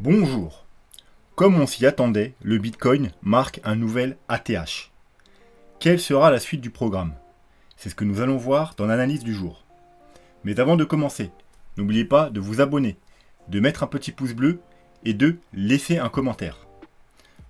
Bonjour. Comme on s'y attendait, le Bitcoin marque un nouvel ATH. Quelle sera la suite du programme? C'est ce que nous allons voir dans l'analyse du jour. Mais avant de commencer, n'oubliez pas de vous abonner, de mettre un petit pouce bleu et de laisser un commentaire.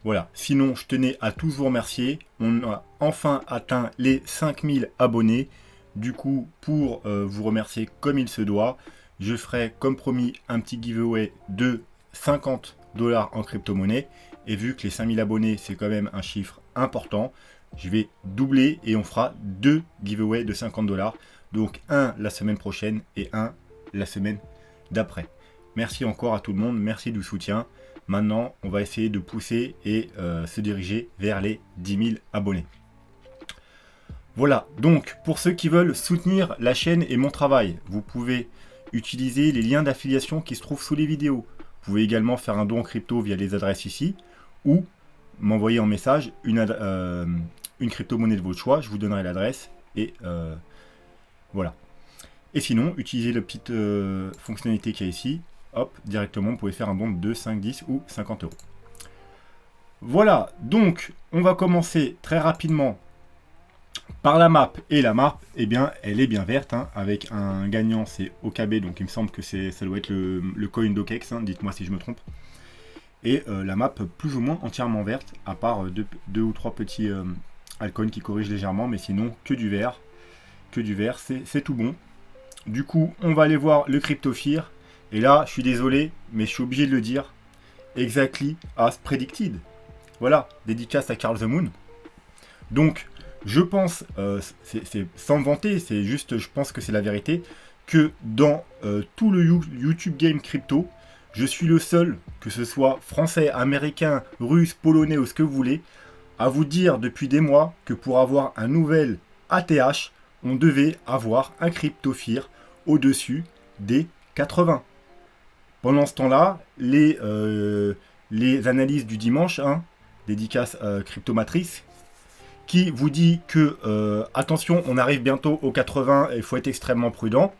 Voilà, sinon je tenais à tous vous remercier. On a enfin atteint les 5000 abonnés. Du coup, pour vous remercier comme il se doit, je ferai comme promis un petit giveaway de 50 $ en crypto-monnaie. Et vu que les 5000 abonnés, c'est quand même un chiffre important, je vais doubler et on fera deux giveaways de 50 $. Donc un la semaine prochaine et un la semaine d'après. Merci encore à tout le monde, merci du soutien. Maintenant, on va essayer de pousser et se diriger vers les 10 000 abonnés. Voilà, donc pour ceux qui veulent soutenir la chaîne et mon travail, vous pouvez utiliser les liens d'affiliation qui se trouvent sous les vidéos. Vous pouvez également faire un don en crypto via les adresses ici, ou m'envoyer en message une crypto-monnaie de votre choix, je vous donnerai l'adresse, et voilà. Et sinon, utilisez la petite fonctionnalité qu'il y a ici, hop, directement, vous pouvez faire un don de 2, 5, 10 ou 50 €. Voilà, donc on va commencer très rapidement par la map, et la map, eh bien, elle est bien verte, hein, avec un gagnant, c'est OKB, donc il me semble que ça doit être le coin d'Okex, hein, dites-moi si je me trompe. Et la map plus ou moins entièrement verte, à part deux ou trois petits altcoins qui corrigent légèrement, mais sinon que du vert, c'est tout bon. Du coup, on va aller voir le CryptoFear, et là, je suis désolé, mais je suis obligé de le dire, exactly as predicted. Voilà, dédicace à Carl the Moon. Donc, je pense, c'est sans me vanter, c'est juste, je pense que c'est la vérité, que dans tout le YouTube Game Crypto, je suis le seul, que ce soit français, américain, russe, polonais ou ce que vous voulez, à vous dire depuis des mois que pour avoir un nouvel ATH, on devait avoir un CryptoFear au-dessus des 80. Pendant ce temps-là, les analyses du dimanche, hein, dédicace Cryptomatrice, qui vous dit que, attention, on arrive bientôt aux 80 et il faut être extrêmement prudent.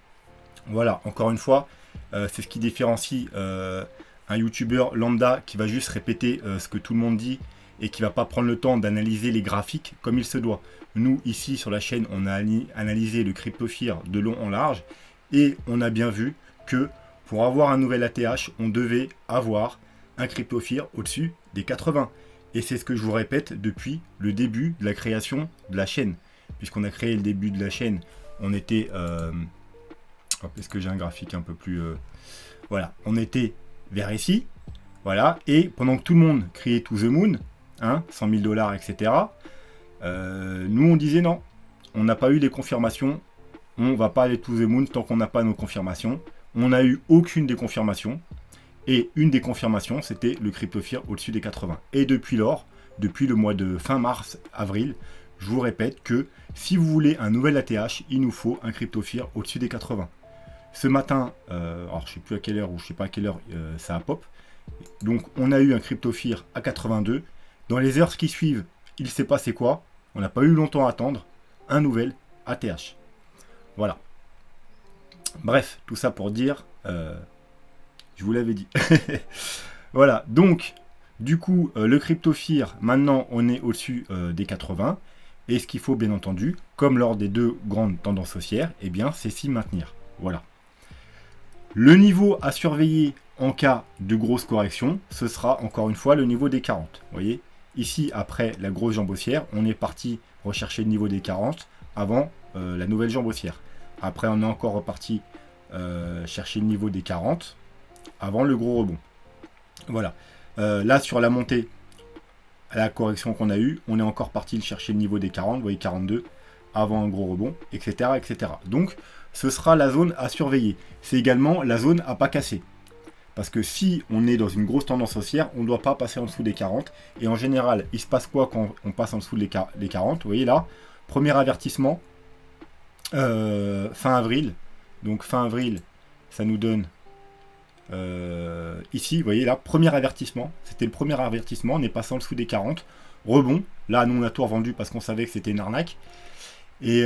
Voilà, encore une fois, c'est ce qui différencie un YouTuber lambda qui va juste répéter ce que tout le monde dit et qui va pas prendre le temps d'analyser les graphiques comme il se doit. Nous, ici, sur la chaîne, on a analysé le CryptoFear de long en large et on a bien vu que pour avoir un nouvel ATH, on devait avoir un CryptoFear au-dessus des 80. Et c'est ce que je vous répète depuis le début de la création de la chaîne. Puisqu'on a créé le début de la chaîne, on était... est-ce que j'ai un graphique un peu plus... voilà, on était vers ici. Voilà, et pendant que tout le monde criait to the moon, hein, 100 000 $, etc., nous on disait non. On n'a pas eu les confirmations. On va pas aller to the moon tant qu'on n'a pas nos confirmations. On n'a eu aucune des confirmations. Et une des confirmations, c'était le CryptoFear au-dessus des 80. Et depuis lors, depuis le mois de fin mars, avril, je vous répète que si vous voulez un nouvel ATH, il nous faut un CryptoFear au-dessus des 80. Ce matin, alors je sais plus à quelle heure ou je sais pas à quelle heure ça a pop. Donc on a eu un CryptoFear à 82. Dans les heures qui suivent, il s'est passé quoi? On n'a pas eu longtemps à attendre. Un nouvel ATH. Voilà. Bref, tout ça pour dire... je vous l'avais dit. Voilà, donc, du coup, le CryptoFear, maintenant, on est au-dessus des 80. Et ce qu'il faut, bien entendu, comme lors des deux grandes tendances haussières, eh bien, c'est s'y maintenir. Voilà. Le niveau à surveiller en cas de grosse correction, ce sera encore une fois le niveau des 40. Vous voyez, ici, après la grosse jambe haussière, on est parti rechercher le niveau des 40 avant la nouvelle jambe haussière. Après, on est encore reparti chercher le niveau des 40 avant le gros rebond. Voilà. Là, sur la montée, à la correction qu'on a eue, on est encore parti chercher le niveau des 40, vous voyez 42, avant un gros rebond, etc., etc. Donc, ce sera la zone à surveiller. C'est également la zone à pas casser. Parce que si on est dans une grosse tendance haussière, on ne doit pas passer en dessous des 40. Et en général, il se passe quoi quand on passe en dessous des 40? Vous voyez là, premier avertissement, fin avril. Donc fin avril, ça nous donne... ici, vous voyez là, premier avertissement, c'était le premier avertissement, on est passé en dessous des 40, rebond, là nous on a tout revendu parce qu'on savait que c'était une arnaque, et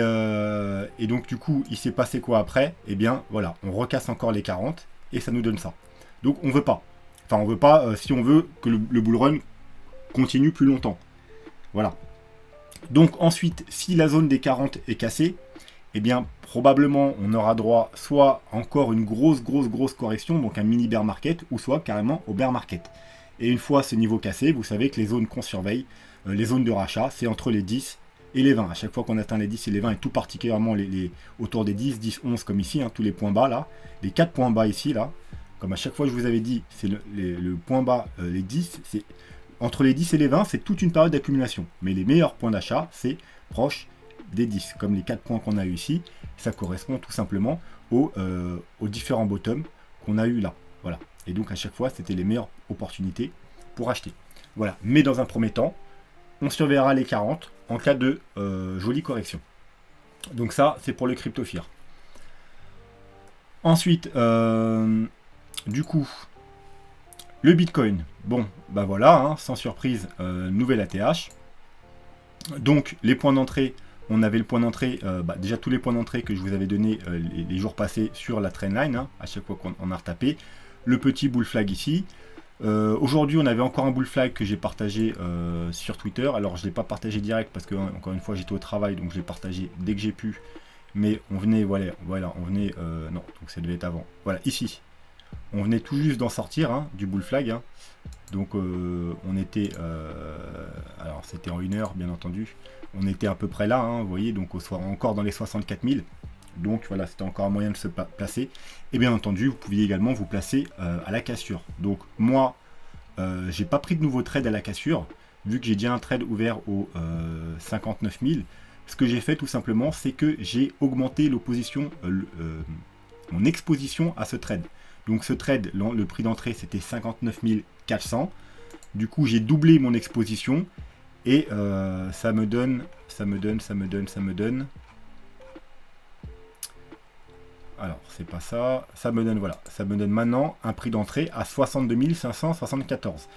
donc du coup il s'est passé quoi après? Eh bien voilà, on recasse encore les 40, et ça nous donne ça. Donc on veut pas. Enfin, on veut pas, si on veut que le bull run continue plus longtemps. Voilà. Donc ensuite, si la zone des 40 est cassée, eh bien probablement on aura droit soit encore une grosse correction, donc un mini bear market, ou soit carrément au bear market. Et une fois ce niveau cassé, vous savez que les zones qu'on surveille, les zones de rachat, c'est entre les 10 et les 20. À chaque fois qu'on atteint les 10 et les 20, et tout particulièrement autour des 10, 10, 11 comme ici, hein, tous les points bas là, les 4 points bas ici là, comme à chaque fois je vous avais dit, c'est le point bas, les 10, c'est entre les 10 et les 20, c'est toute une période d'accumulation. Mais les meilleurs points d'achat, c'est proche des 10. Comme les 4 points qu'on a eu ici, ça correspond tout simplement aux différents bottoms qu'on a eu là. Voilà. Et donc à chaque fois, c'était les meilleures opportunités pour acheter. Voilà. Mais dans un premier temps, on surveillera les 40 en cas de jolie correction. Donc ça, c'est pour le CryptoFear. Ensuite, du coup, le Bitcoin. Bon, bah voilà, hein, sans surprise, nouvelle ATH. Donc, les points d'entrée, on avait le point d'entrée, déjà tous les points d'entrée que je vous avais donnés les jours passés sur la trendline, hein, à chaque fois qu'on a retapé. Le petit bull flag ici. Aujourd'hui, on avait encore un bull flag que j'ai partagé sur Twitter. Alors, je ne l'ai pas partagé direct parce que, encore une fois, j'étais au travail, donc je l'ai partagé dès que j'ai pu. Mais on venait, voilà, on venait, non, donc ça devait être avant. Voilà, ici. On venait tout juste d'en sortir, hein, du bull flag. Hein. Donc, on était, alors c'était en 1 heure, bien entendu. On était à peu près là, hein, vous voyez, donc encore dans les 64 000. Donc voilà, c'était encore un moyen de se placer. Et bien entendu, vous pouviez également vous placer à la cassure. Donc moi, j'ai pas pris de nouveau trade à la cassure, vu que j'ai déjà un trade ouvert aux 59 000. Ce que j'ai fait tout simplement, c'est que j'ai augmenté l'opposition, mon exposition à ce trade. Donc ce trade, le prix d'entrée, c'était 59 400. Du coup, j'ai doublé mon exposition. Et ça me donne... Alors, c'est pas ça. Ça me donne, voilà. Ça me donne maintenant un prix d'entrée à 62 574.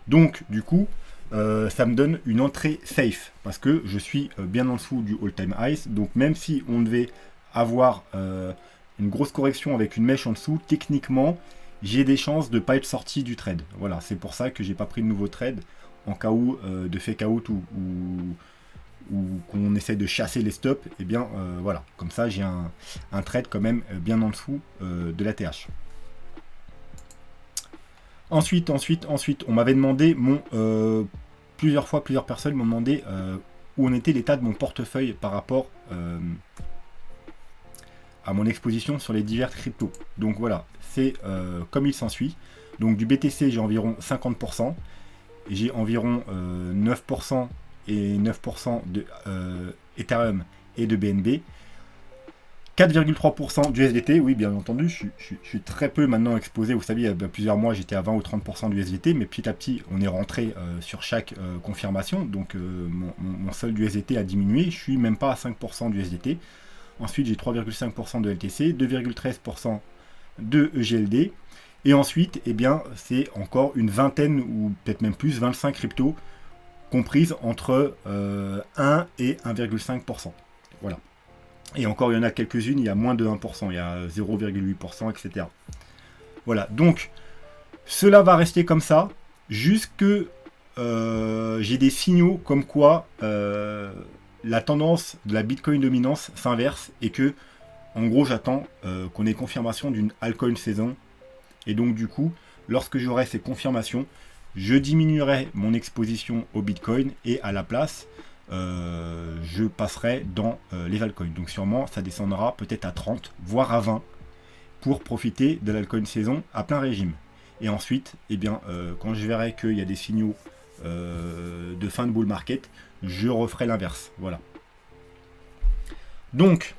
Donc, du coup, ça me donne une entrée safe. Parce que je suis bien en dessous du all-time high. Donc, même si on devait avoir une grosse correction avec une mèche en dessous, techniquement, j'ai des chances de ne pas être sorti du trade. Voilà, c'est pour ça que j'ai pas pris de nouveau trade en cas où de fake out ou qu'on essaie de chasser les stops. Et bien voilà, comme ça j'ai un trade quand même bien en dessous de la TH. Ensuite, on m'avait demandé plusieurs personnes m'ont demandé où en était l'état de mon portefeuille par rapport à mon exposition sur les divers cryptos. Donc voilà, c'est comme il s'ensuit. Donc du BTC, j'ai environ 50%. J'ai environ 9% et 9% de Ethereum et de BNB. 4,3% du USDT, oui bien entendu, je suis très peu maintenant exposé, vous savez, il y a plusieurs mois j'étais à 20 ou 30% du USDT, mais petit à petit on est rentré sur chaque confirmation, donc mon solde du USDT a diminué, je suis même pas à 5% du USDT. Ensuite j'ai 3,5% de LTC, 2,13% de EGLD, et ensuite eh bien c'est encore une vingtaine ou peut-être même plus, 25 cryptos comprises entre 1 et 1,5%. Voilà. Et encore, il y en a quelques-unes, il y a moins de 1%, il y a 0,8%, etc. Voilà, donc, cela va rester comme ça, jusque j'ai des signaux comme quoi la tendance de la Bitcoin dominance s'inverse et que, en gros, j'attends qu'on ait confirmation d'une altcoin saison. Et donc, du coup, lorsque j'aurai ces confirmations, je diminuerai mon exposition au Bitcoin et à la place, je passerai dans les altcoins. Donc sûrement ça descendra peut-être à 30 voire à 20 pour profiter de l'altcoin saison à plein régime. Et ensuite eh bien, quand je verrai qu'il y a des signaux de fin de bull market, je referai l'inverse. Voilà, donc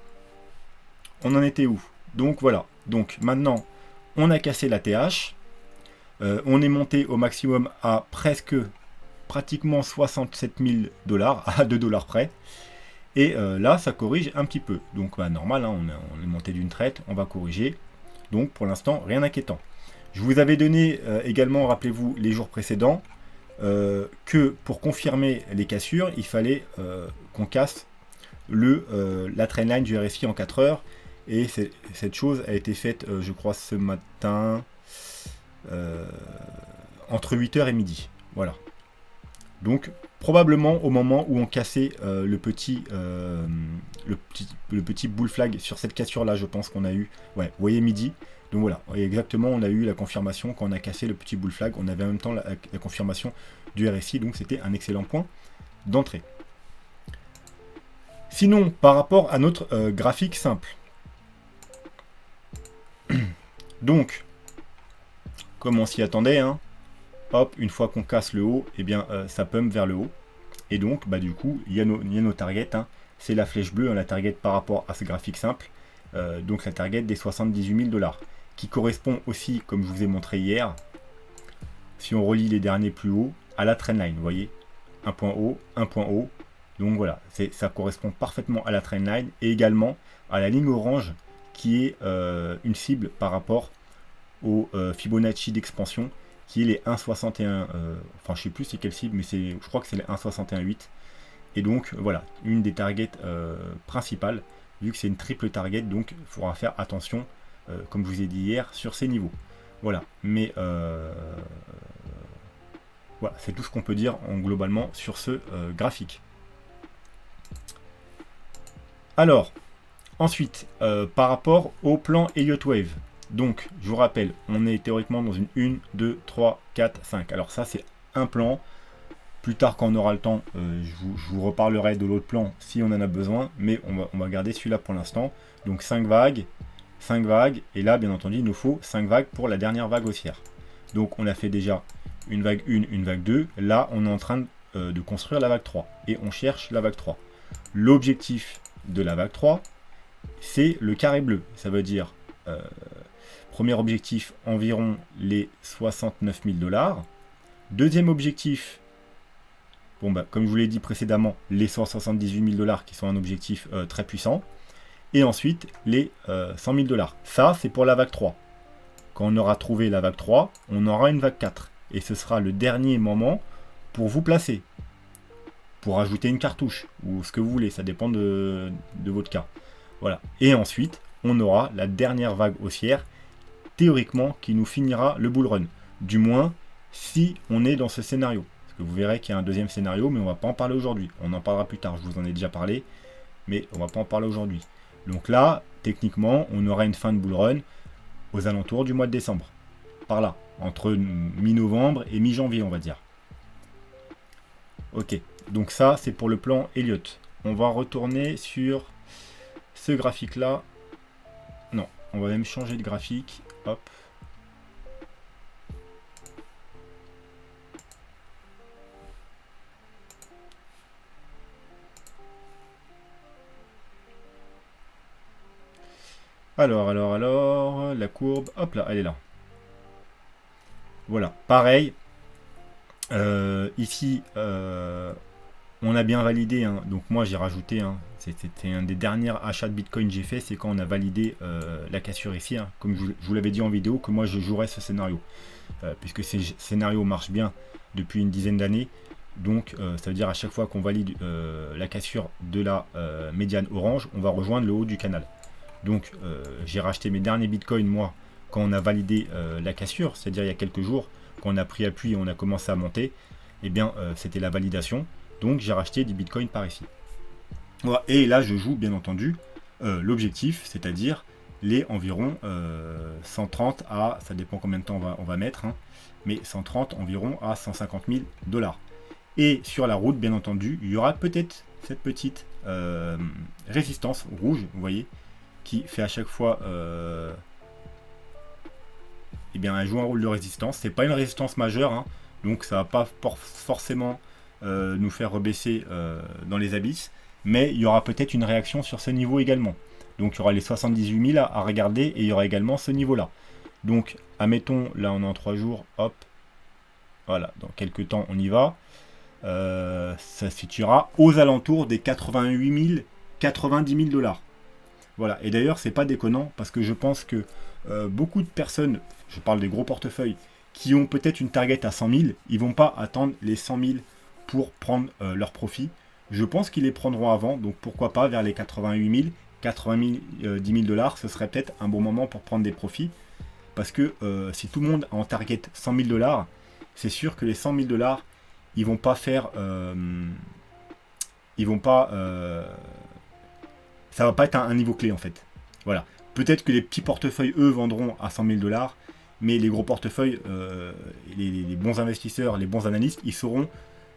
on en était où? Donc voilà, donc maintenant on a cassé la TH, on est monté au maximum à pratiquement 67 000 $, à 2 $ près. Et là, ça corrige un petit peu. Donc, normal, hein, on est monté d'une traite, on va corriger. Donc, pour l'instant, rien d'inquiétant. Je vous avais donné également, rappelez-vous, les jours précédents, que pour confirmer les cassures, il fallait qu'on casse la trendline du RSI en 4 heures. Et cette chose a été faite, je crois, ce matin. entre 8h et midi. Voilà. Donc probablement au moment où on cassait le petit bull flag sur cette cassure là, je pense qu'on a eu, ouais, vous voyez midi. Donc voilà, et exactement, on a eu la confirmation quand on a cassé le petit bull flag, on avait en même temps la confirmation du RSI, donc c'était un excellent point d'entrée. Sinon, par rapport à notre graphique simple, donc, comme on s'y attendait, hein, hop, une fois qu'on casse le haut, eh bien, ça pump vers le haut. Et donc, bah, du coup, il y a nos targets. Hein. C'est la flèche bleue, hein, la target par rapport à ce graphique simple. Donc, la target des 78 000 $, qui correspond aussi, comme je vous ai montré hier, si on relie les derniers plus hauts, à la trendline. Vous voyez, un point haut, un point haut. Donc voilà, ça correspond parfaitement à la trendline et également à la ligne orange qui est une cible par rapport au Fibonacci d'expansion qui est les 1,61, enfin je sais plus c'est quelle cible, mais je crois que c'est les 1,61,8. Et donc voilà, une des targets principales, vu que c'est une triple target, donc il faudra faire attention, comme je vous ai dit hier, sur ces niveaux. Voilà, mais voilà, c'est tout ce qu'on peut dire globalement sur ce graphique. Alors, ensuite, par rapport au plan Elliott Wave, donc je vous rappelle, on est théoriquement dans une 1, 2, 3, 4, 5. Alors ça c'est un plan. Plus tard quand on aura le temps, je vous reparlerai de l'autre plan si on en a besoin, mais on va garder celui-là pour l'instant. Donc 5 vagues, et là bien entendu il nous faut 5 vagues pour la dernière vague haussière. Donc on a fait déjà une vague 1, une vague 2, là on est en train de construire la vague 3, et on cherche la vague 3. L'objectif de la vague 3, c'est le carré bleu, ça veut dire premier objectif environ les 69 000 $. Deuxième objectif, bon bah, comme je vous l'ai dit précédemment, les 178 000 $ qui sont un objectif très puissant. Et ensuite les 100 000 $. Ça c'est pour la vague 3. Quand on aura trouvé la vague 3, on aura une vague 4. Et ce sera le dernier moment pour vous placer. Pour ajouter une cartouche, ou ce que vous voulez, ça dépend de votre cas. Voilà. Et ensuite, on aura la dernière vague haussière, théoriquement, qui nous finira le bull run. Du moins, si on est dans ce scénario. Parce que vous verrez qu'il y a un deuxième scénario, mais on ne va pas en parler aujourd'hui. On en parlera plus tard, je vous en ai déjà parlé, mais on ne va pas en parler aujourd'hui. Donc là, techniquement, on aura une fin de bull run aux alentours du mois de décembre. Par là, entre mi-novembre et mi-janvier, on va dire. Ok, donc ça, c'est pour le plan Elliott. On va retourner sur ce graphique-là. Non, on va même changer de graphique. Hop. Alors, la courbe, hop là, elle est là. Voilà, pareil. Ici, on a bien validé, hein, donc moi j'ai rajouté, hein, c'était un des derniers achats de Bitcoin que j'ai fait, c'est quand on a validé la cassure ici, hein, comme je vous l'avais dit en vidéo, que moi je jouerais ce scénario, puisque ce scénario marche bien depuis une dizaine d'années, donc ça veut dire à chaque fois qu'on valide la cassure de la médiane orange, on va rejoindre le haut du canal. Donc j'ai racheté mes derniers Bitcoins, moi, quand on a validé la cassure, c'est-à-dire il y a quelques jours, quand on a pris appui et on a commencé à monter, eh bien c'était la validation. Donc j'ai racheté des bitcoins par ici. Voilà. Et là je joue bien entendu l'objectif, c'est-à-dire les environ 130 à, ça dépend combien de temps on va mettre, hein, mais 130 environ à 150 000 $. Et sur la route, bien entendu, il y aura peut-être cette petite résistance rouge, vous voyez, qui fait à chaque fois, eh bien, elle joue un rôle de résistance. C'est pas une résistance majeure, hein, donc ça va pas forcément nous faire rebaisser dans les abysses, mais il y aura peut-être une réaction sur ce niveau également. Donc il y aura les 78 000 à regarder et il y aura également ce niveau-là. Donc, admettons, là on est en 3 jours, hop, voilà, dans quelques temps on y va. Ça se situera aux alentours des 88 000, 90 000 $. Voilà, et d'ailleurs c'est pas déconnant parce que je pense que beaucoup de personnes, je parle des gros portefeuilles, qui ont peut-être une target à 100 000, ils vont pas attendre les 100 000 pour prendre leur profit. Je pense qu'ils les prendront avant, donc pourquoi pas vers les 88 000, 80 000, 10 000 $, ce serait peut-être un bon moment pour prendre des profits. parce que si tout le monde a en target 100 000 $, c'est sûr que les 100 000 $, ils vont pas faire... ils vont pas... ça va pas être un niveau clé en fait. Voilà. Peut-être que les petits portefeuilles, eux, vendront à 100 000 $, mais les gros portefeuilles, les bons investisseurs, les bons analystes, ils sauront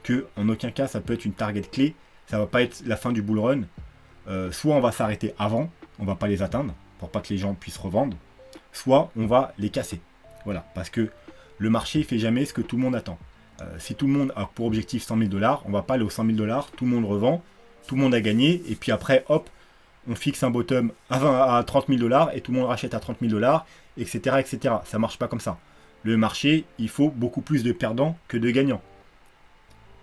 que en aucun cas ça peut être une target clé. Ça va pas être la fin du bull run. Soit on va s'arrêter avant, on va pas les atteindre pour pas que les gens puissent revendre, soit on va les casser. Voilà, parce que le marché il fait jamais ce que tout le monde attend. Si tout le monde a pour objectif 100 000 $, on va pas aller aux 100 000 $, tout le monde revend, tout le monde a gagné, et puis après, hop, on fixe un bottom à 30 000 $ et tout le monde rachète à 30 000 $, etc., etc. Ça marche pas comme ça. Le marché, il faut beaucoup plus de perdants que de gagnants.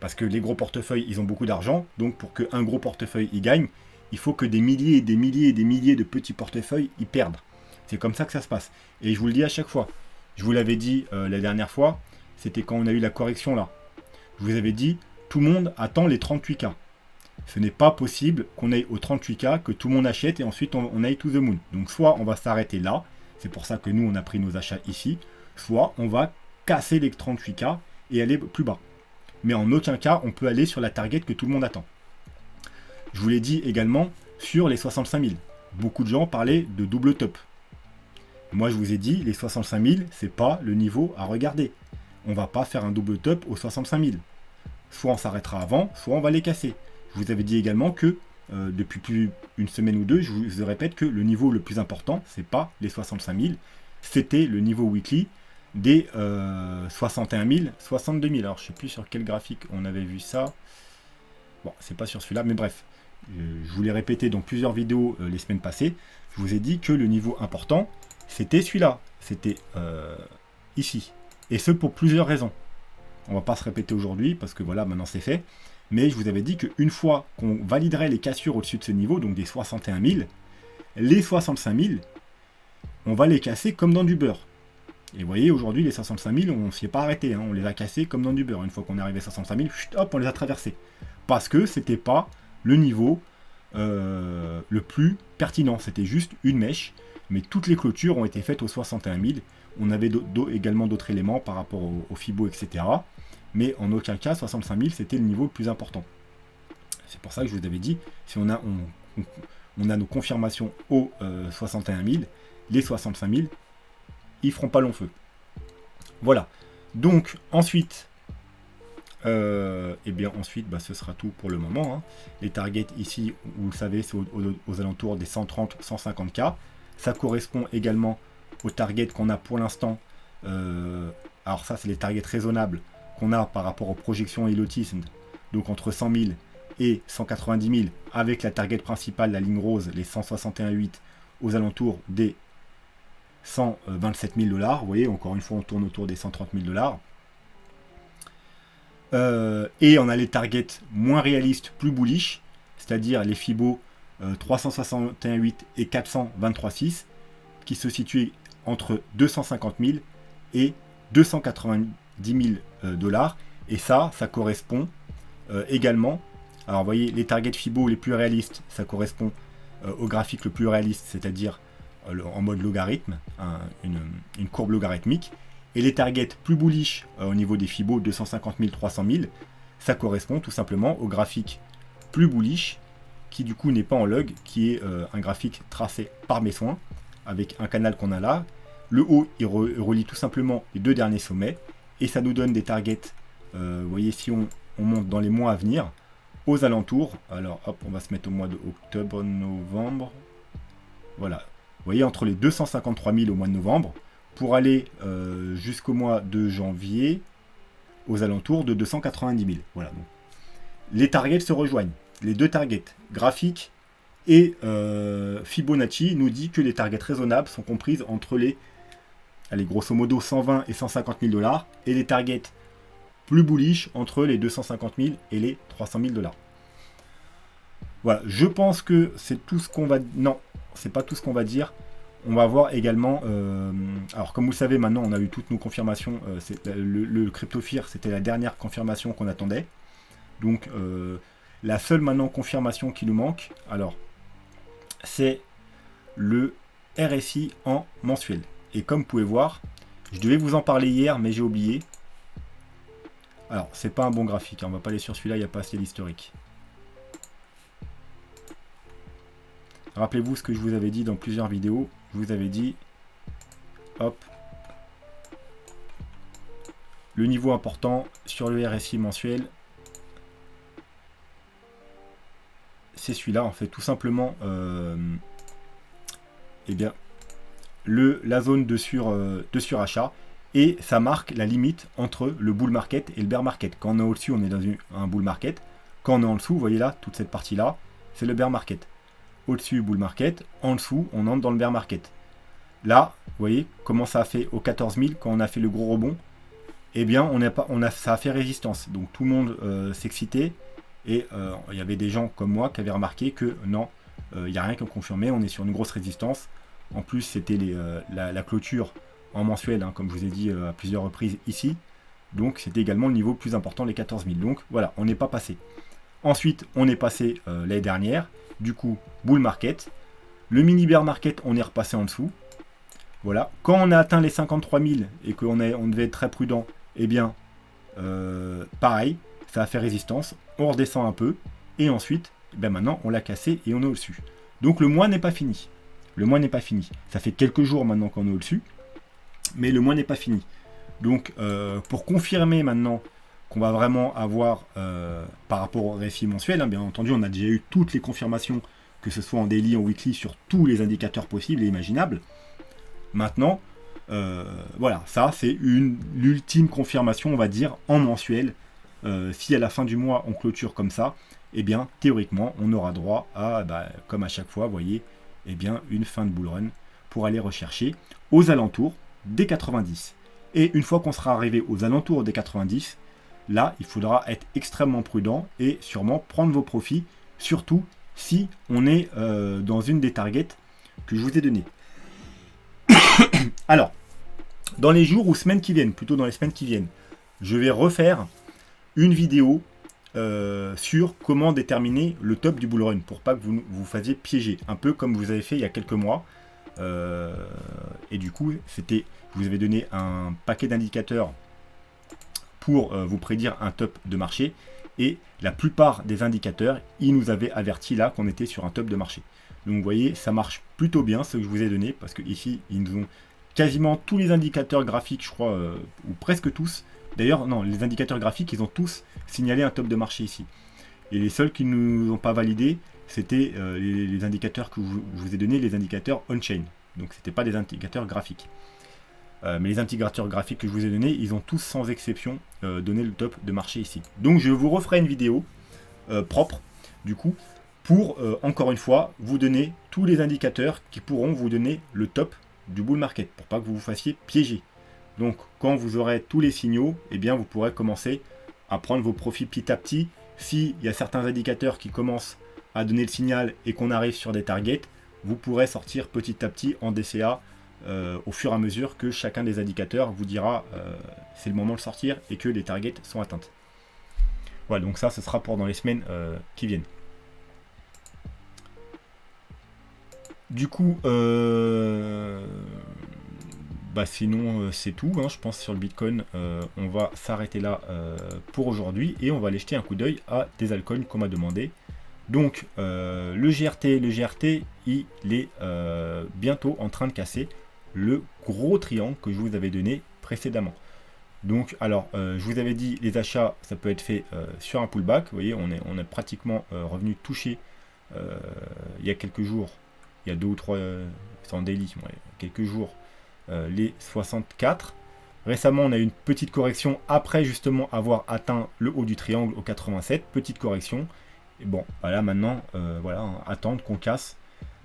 Parce que les gros portefeuilles, ils ont beaucoup d'argent, donc pour qu'un gros portefeuille y gagne, il faut que des milliers et des milliers et des milliers de petits portefeuilles y perdent. C'est comme ça que ça se passe. Et je vous le dis à chaque fois. Je vous l'avais dit la dernière fois, c'était quand on a eu la correction là. Je vous avais dit, tout le monde attend les 38K. Ce n'est pas possible qu'on aille aux 38K, que tout le monde achète et ensuite on aille to the moon. Donc soit on va s'arrêter là, c'est pour ça que nous on a pris nos achats ici, soit on va casser les 38K et aller plus bas. Mais en aucun cas on peut aller sur la target que tout le monde attend. Je vous l'ai dit également sur les 65 000. Beaucoup de gens parlaient de double top. Moi je vous ai dit, les 65 000, c'est pas le niveau à regarder. On va pas faire un double top aux 65 000. Soit on s'arrêtera avant, soit on va les casser. Je vous avais dit également que depuis plus une semaine ou deux, je vous répète que le niveau le plus important, c'est pas les 65 000, c'était le niveau weekly des 61 000, 62 000. Alors je sais plus sur quel graphique on avait vu ça. Bon, c'est pas sur celui-là, mais bref. Je vous l'ai répété dans plusieurs vidéos les semaines passées. Je vous ai dit que le niveau important, c'était celui-là. C'était ici. Et ce pour plusieurs raisons. On va pas se répéter aujourd'hui parce que voilà, maintenant c'est fait. Mais je vous avais dit qu'une fois qu'on validerait les cassures au-dessus de ce niveau, donc des 61 000, les 65 000, on va les casser comme dans du beurre. Et vous voyez, aujourd'hui, les 65 000, on ne s'y est pas arrêté. Hein, on les a cassés comme dans du beurre. Une fois qu'on est arrivé à 65 000, hop, on les a traversés. Parce que c'était pas le niveau le plus pertinent. C'était juste une mèche. Mais toutes les clôtures ont été faites aux 61 000. On avait également d'autres éléments par rapport au Fibo, etc. Mais en aucun cas, 65 000, c'était le niveau le plus important. C'est pour ça que je vous avais dit, si on a nos confirmations aux 61 000, les 65 000, ils feront pas long feu. Voilà. Donc, ensuite, ensuite, ce sera tout pour le moment. Hein. Les targets ici, vous le savez, c'est aux alentours des 130, 150K. Ça correspond également aux targets qu'on a pour l'instant. Alors ça, c'est les targets raisonnables qu'on a par rapport aux projections Elotism, donc entre 100 000 et 190 000, avec la target principale, la ligne rose, les 161,8 aux alentours des 127 000 $. Vous voyez, encore une fois, on tourne autour des 130 000 $. Et on a les targets moins réalistes, plus bullish, c'est-à-dire les Fibo 361,8 et 423,6, qui se situent entre 250 000 et 290 000 $. Et ça correspond également. Alors, vous voyez, les targets Fibo les plus réalistes, ça correspond au graphique le plus réaliste, c'est-à-dire en mode logarithme, une courbe logarithmique. Et les targets plus bullish au niveau des Fibo, 250 000, 300 000, ça correspond tout simplement au graphique plus bullish, qui du coup n'est pas en log, qui est un graphique tracé par mes soins, avec un canal qu'on a là. Le haut, il relie tout simplement les deux derniers sommets, et ça nous donne des targets, vous voyez, si on monte dans les mois à venir, aux alentours, alors hop, on va se mettre au mois de octobre, novembre, voilà, vous voyez, entre les 253 000 au mois de novembre, pour aller jusqu'au mois de janvier, aux alentours de 290 000, voilà. Donc, les targets se rejoignent, les deux targets, graphiques et Fibonacci nous dit que les targets raisonnables sont comprises entre les, allez, grosso modo 120 et 150 000 $, et les targets plus bullish entre les 250 000 et les 300 000 $. Voilà, je pense que c'est tout ce qu'on va... Non, c'est pas tout ce qu'on va dire. On va voir également... alors, comme vous le savez, maintenant, on a eu toutes nos confirmations. Le CryptoFear, c'était la dernière confirmation qu'on attendait. Donc, la seule maintenant confirmation qui nous manque, alors, c'est le RSI en mensuel. Et comme vous pouvez voir, je devais vous en parler hier, mais j'ai oublié. Alors, c'est pas un bon graphique, hein, on va pas aller sur celui-là, il n'y a pas assez d'historique. Rappelez-vous ce que je vous avais dit dans plusieurs vidéos. Je vous avais dit, hop, le niveau important sur le RSI mensuel, c'est celui-là, en fait, tout simplement, eh bien, la zone de surachat, et ça marque la limite entre le bull market et le bear market. Quand on est au-dessus, on est dans un bull market. Quand on est en dessous, vous voyez là, toute cette partie-là, c'est le bear market. Au-dessus, bull market. En dessous, on entre dans le bear market. Là, vous voyez comment ça a fait au 14 000 quand on a fait le gros rebond. Eh bien, ça a fait résistance. Donc tout le monde s'excitait. Et il y avait des gens comme moi qui avaient remarqué que non, il n'y a rien qui confirmait. On est sur une grosse résistance. En plus, c'était la clôture en mensuel, hein, comme je vous ai dit à plusieurs reprises ici. Donc c'était également le niveau le plus important, les 14 000. Donc voilà, on n'est pas passé. Ensuite, on est passé l'année dernière. Du coup, bull market. Le mini bear market, on est repassé en dessous. Voilà. Quand on a atteint les 53 000 et qu'on devait être très prudent, eh bien, pareil, ça a fait résistance. On redescend un peu. Et ensuite, eh bien maintenant, on l'a cassé et on est au-dessus. Donc le mois n'est pas fini. Le mois n'est pas fini. Ça fait quelques jours maintenant qu'on est au-dessus. Mais le mois n'est pas fini. Donc, pour confirmer maintenant qu'on va vraiment avoir, par rapport au RSI mensuel, hein, bien entendu, on a déjà eu toutes les confirmations, que ce soit en daily, en weekly, sur tous les indicateurs possibles et imaginables. Maintenant, voilà, ça c'est l'ultime confirmation, on va dire, en mensuel. Si à la fin du mois, on clôture comme ça, eh bien, théoriquement, on aura droit à, comme à chaque fois, vous voyez, eh bien, une fin de bull run pour aller rechercher aux alentours des 90. Et une fois qu'on sera arrivé aux alentours des 90, là, il faudra être extrêmement prudent et sûrement prendre vos profits, surtout si on est dans une des targets que je vous ai données. Alors, dans les jours ou semaines qui viennent, plutôt dans les semaines qui viennent, je vais refaire une vidéo sur comment déterminer le top du bull run pour pas que vous vous fassiez piéger, un peu comme vous avez fait il y a quelques mois. Et du coup, je vous avais donné un paquet d'indicateurs pour vous prédire un top de marché, et la plupart des indicateurs, ils nous avaient averti là qu'on était sur un top de marché. Donc vous voyez, ça marche plutôt bien ce que je vous ai donné, parce que ici, ils nous ont quasiment tous les indicateurs graphiques, je crois, ou presque tous. D'ailleurs, non, les indicateurs graphiques, ils ont tous signalé un top de marché ici. Et les seuls qui ne nous ont pas validé, c'était les indicateurs que je vous ai donnés, les indicateurs on-chain. Donc c'était pas des indicateurs graphiques. Mais les indicateurs graphiques que je vous ai donnés, ils ont tous sans exception donné le top de marché ici. Donc je vous referai une vidéo propre, du coup, pour encore une fois vous donner tous les indicateurs qui pourront vous donner le top du bull market, pour pas que vous vous fassiez piéger. Donc quand vous aurez tous les signaux, eh bien vous pourrez commencer à prendre vos profits petit à petit. S'il y a certains indicateurs qui commencent à donner le signal et qu'on arrive sur des targets, vous pourrez sortir petit à petit en DCA au fur et à mesure que chacun des indicateurs vous dira c'est le moment de sortir et que les targets sont atteintes. Voilà, donc ça, ce sera pour dans les semaines qui viennent. Du coup, sinon c'est tout, hein, je pense sur le Bitcoin. On va s'arrêter là pour aujourd'hui et on va aller jeter un coup d'œil à des altcoins qu'on m'a demandé. Donc le GRT, il est bientôt en train de casser le gros triangle que je vous avais donné précédemment. Donc alors je vous avais dit les achats, ça peut être fait sur un pullback. Vous voyez, on est pratiquement revenu toucher il y a quelques jours, il y a 2 ou 3 c'est en daily, quelques jours, les 64. Récemment, on a eu une petite correction après justement avoir atteint le haut du triangle au 87, petite correction. Et bon, voilà, maintenant, voilà, hein, attendre qu'on casse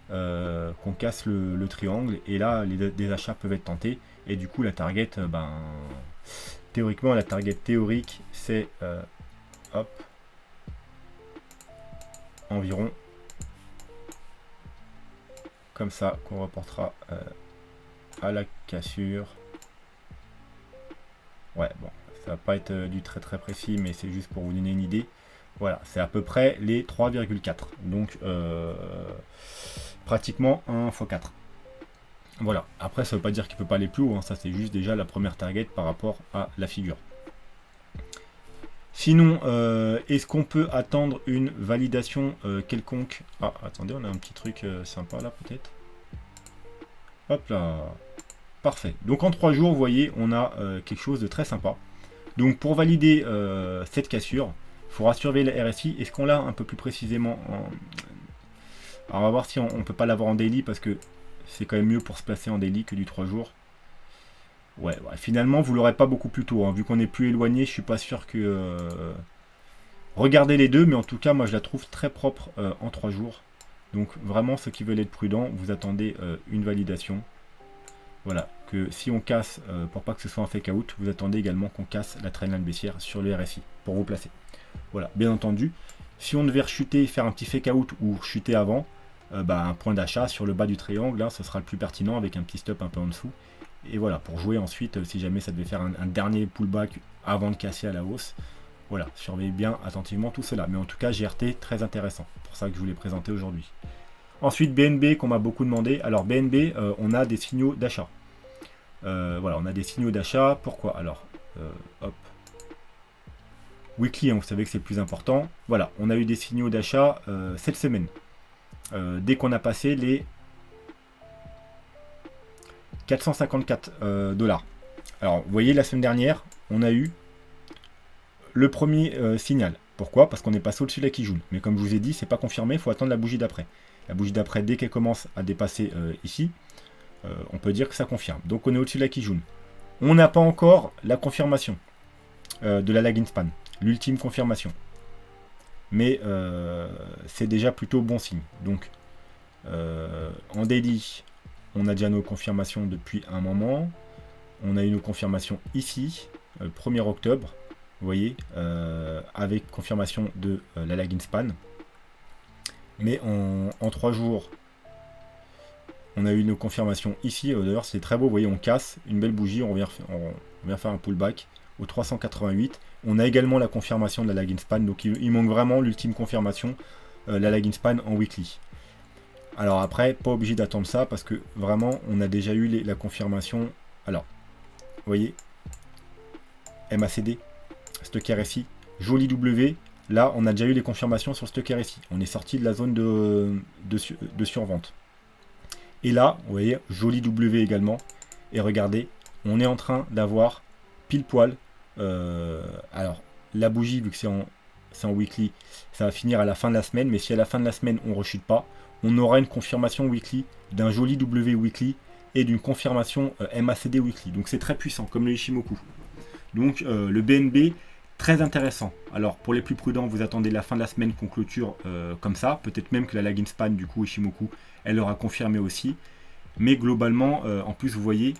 le triangle, et là, des achats peuvent être tentés. Et du coup, la target, théoriquement, la target théorique, c'est environ comme ça, qu'on reportera à la cassure. Ouais, bon, ça va pas être du très très précis, mais c'est juste pour vous donner une idée. Voilà, c'est à peu près les 3,4. Donc, pratiquement 1 x 4. Voilà, après ça veut pas dire qu'il peut pas aller plus haut, hein. Ça c'est juste déjà la première target par rapport à la figure. Sinon, est-ce qu'on peut attendre une validation quelconque? Ah, attendez, on a un petit truc sympa là peut-être. Hop là, parfait. Donc en 3 jours, vous voyez, on a quelque chose de très sympa. Donc pour valider cette cassure, il faudra surveiller la RSI. Est-ce qu'on l'a un peu plus précisément Alors on va voir si on ne peut pas l'avoir en daily, parce que c'est quand même mieux pour se placer en daily que du 3 jours. Ouais, finalement, vous l'aurez pas beaucoup plus tôt, hein. Vu qu'on est plus éloigné, je suis pas sûr que... Regardez les deux, mais en tout cas, moi je la trouve très propre en 3 jours. Donc vraiment, ceux qui veulent être prudents, vous attendez une validation. Voilà, que si on casse, pour pas que ce soit un fake out, vous attendez également qu'on casse la trendline baissière sur le RSI, pour vous placer. Voilà, bien entendu, si on devait rechuter, faire un petit fake out ou rechuter avant, un point d'achat sur le bas du triangle, là, ce sera le plus pertinent avec un petit stop un peu en dessous. Et voilà, pour jouer ensuite, si jamais ça devait faire un dernier pullback avant de casser à la hausse. Voilà, surveillez bien attentivement tout cela. Mais en tout cas, GRT, très intéressant. C'est pour ça que je vous l'ai présenté aujourd'hui. Ensuite, BNB, qu'on m'a beaucoup demandé. Alors, BNB, on a des signaux d'achat. Voilà, on a des signaux d'achat. Pourquoi? Alors, hop. Weekly, hein, vous savez que c'est le plus important. Voilà, on a eu des signaux d'achat cette semaine. Dès qu'on a passé les 454 $. Alors, vous voyez, la semaine dernière, on a eu le premier signal. Pourquoi? Parce qu'on est passé au-dessus de la Kijun. Mais comme je vous ai dit, c'est pas confirmé, il faut attendre la bougie d'après. La bougie d'après, dès qu'elle commence à dépasser ici, on peut dire que ça confirme. Donc on est au-dessus de la Kijun. On n'a pas encore la confirmation de la lagging span, l'ultime confirmation. Mais c'est déjà plutôt bon signe. Donc en daily, on a déjà nos confirmations depuis un moment. On a eu nos confirmations ici, le 1er octobre. Vous voyez, avec confirmation de la lagging span. Mais en 3 jours, on a eu nos confirmations ici. D'ailleurs, c'est très beau. Vous voyez, on casse une belle bougie. On vient faire un pullback au 388. On a également la confirmation de la lagging span. Donc, il manque vraiment l'ultime confirmation, la lagging span en weekly. Alors après, pas obligé d'attendre ça parce que vraiment, on a déjà eu la confirmation. Alors, vous voyez, MACD, stock RSI, joli W. Là, on a déjà eu les confirmations sur stock RSI. On est sorti de la zone de survente. Et là, vous voyez, joli W également. Et regardez, on est en train d'avoir pile poil. Alors, la bougie, vu que c'est en weekly, ça va finir à la fin de la semaine. Mais si à la fin de la semaine, on ne rechute pas, on aura une confirmation weekly d'un joli W weekly et d'une confirmation MACD weekly. Donc c'est très puissant, comme le Ichimoku. Donc le BNB, très intéressant. Alors pour les plus prudents, vous attendez la fin de la semaine qu'on clôture comme ça. Peut-être même que la lagging span du coup Ichimoku, elle aura confirmé aussi. Mais globalement, en plus vous voyez,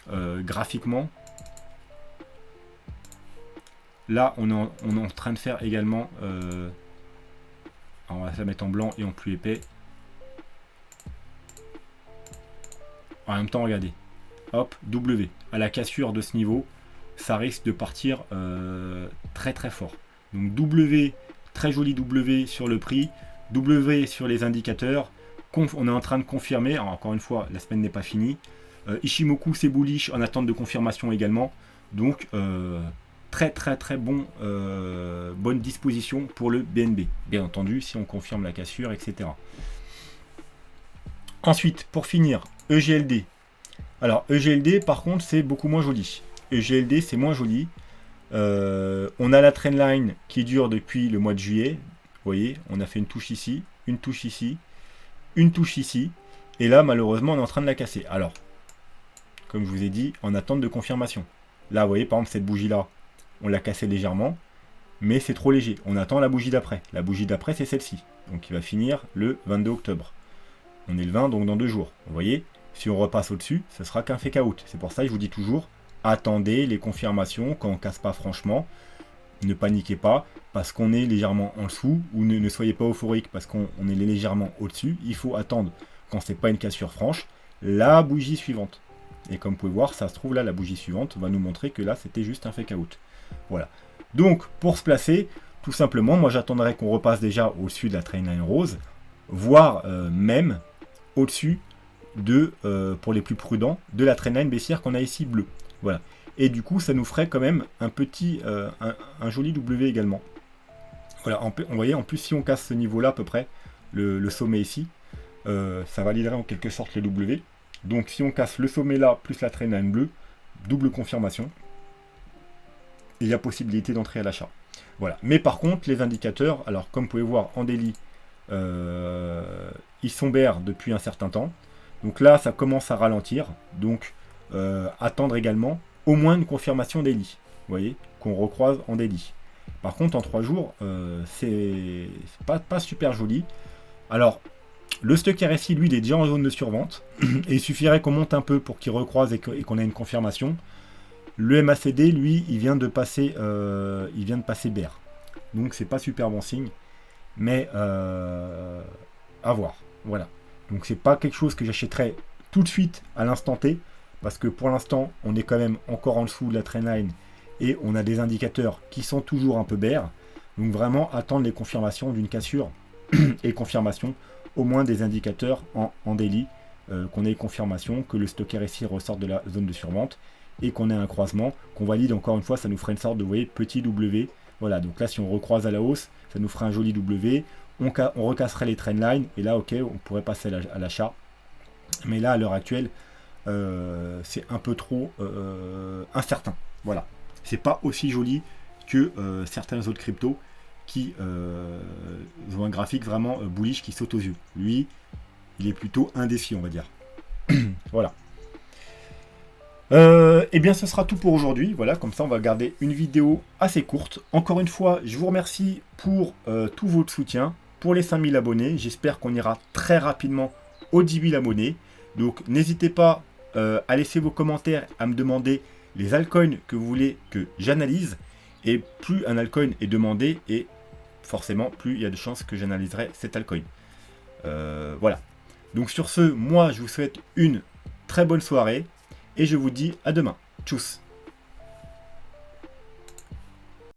graphiquement, là on est en train de faire également... on va se la mettre en blanc et en plus épais. En même temps, regardez. Hop, W. À la cassure de ce niveau, ça risque de partir très très fort. Donc W, très joli W sur le prix. W sur les indicateurs. On est en train de confirmer. Alors, encore une fois, la semaine n'est pas finie. Ichimoku, c'est bullish en attente de confirmation également. Donc, très très très bonne disposition pour le BNB. Bien entendu, si on confirme la cassure, etc. Ensuite, pour finir, EGLD. Alors, EGLD, par contre, c'est beaucoup moins joli. EGLD, c'est moins joli. On a la trendline qui dure depuis le mois de juillet. Vous voyez, on a fait une touche ici, une touche ici, une touche ici. Et là, malheureusement, on est en train de la casser. Alors, comme je vous ai dit, en attente de confirmation. Là, vous voyez, par exemple, cette bougie-là, on l'a cassée légèrement, mais c'est trop léger. On attend la bougie d'après. La bougie d'après, c'est celle-ci. Donc, il va finir le 22 octobre. On est le 20, donc dans 2 jours. Vous voyez, si on repasse au-dessus, ce sera qu'un fake out. C'est pour ça que je vous dis toujours, attendez les confirmations quand on ne casse pas franchement. Ne paniquez pas parce qu'on est légèrement en dessous, ou ne soyez pas euphorique parce qu'on est légèrement au-dessus. Il faut attendre, quand ce n'est pas une cassure franche, la bougie suivante. Et comme vous pouvez voir, ça se trouve là, la bougie suivante va nous montrer que là, c'était juste un fake out. Voilà. Donc, pour se placer, tout simplement, moi j'attendrai qu'on repasse déjà au-dessus de la trendline rose, voire même au-dessus pour les plus prudents, de la trendline baissière qu'on a ici bleue. Voilà. Et du coup, ça nous ferait quand même un joli W également. Voilà, on voyait en plus si on casse ce niveau-là à peu près, le sommet ici, ça validerait en quelque sorte le W. Donc si on casse le sommet là, plus la trendline bleue, double confirmation. Et il y a possibilité d'entrer à l'achat. Voilà. Mais par contre, les indicateurs, alors comme vous pouvez voir en daily, ils sont bears depuis un certain temps. Donc là, ça commence à ralentir. Donc attendre également au moins une confirmation daily. Vous voyez, qu'on recroise en daily. Par contre, en 3 jours, c'est pas super joli. Alors, le stock RSI, lui, il est déjà en zone de survente. Et il suffirait qu'on monte un peu pour qu'il recroise et qu'on ait une confirmation. Le MACD, lui, il vient de passer bear. Donc, c'est pas super bon signe. Mais à voir. Voilà. Donc, c'est pas quelque chose que j'achèterais tout de suite à l'instant T. Parce que pour l'instant, on est quand même encore en dessous de la trendline. Et on a des indicateurs qui sont toujours un peu bear. Donc, vraiment, attendre les confirmations d'une cassure et confirmation au moins des indicateurs en daily, qu'on ait confirmation que le stock RSI ressorte de la zone de survente et qu'on ait un croisement, qu'on valide encore une fois, ça nous ferait une sorte de, vous voyez, petit W. Voilà, donc là si on recroise à la hausse, ça nous ferait un joli W, on recasserait les trendlines et là ok, on pourrait passer à l'achat. Mais là à l'heure actuelle, c'est un peu trop incertain. Voilà, c'est pas aussi joli que certains autres cryptos qui ont un graphique vraiment bullish qui saute aux yeux. Lui, il est plutôt indécis, on va dire. Voilà. Et bien, ce sera tout pour aujourd'hui. Voilà, comme ça, on va garder une vidéo assez courte. Encore une fois, je vous remercie pour tout votre soutien, pour les 5000 abonnés. J'espère qu'on ira très rapidement aux 10 000 abonnés. Donc, n'hésitez pas à laisser vos commentaires, à me demander les altcoins que vous voulez que j'analyse. Et plus un altcoin est demandé, et forcément, plus il y a de chances que j'analyserai cet altcoin. Voilà. Donc sur ce, moi, je vous souhaite une très bonne soirée et je vous dis à demain. Tchuss.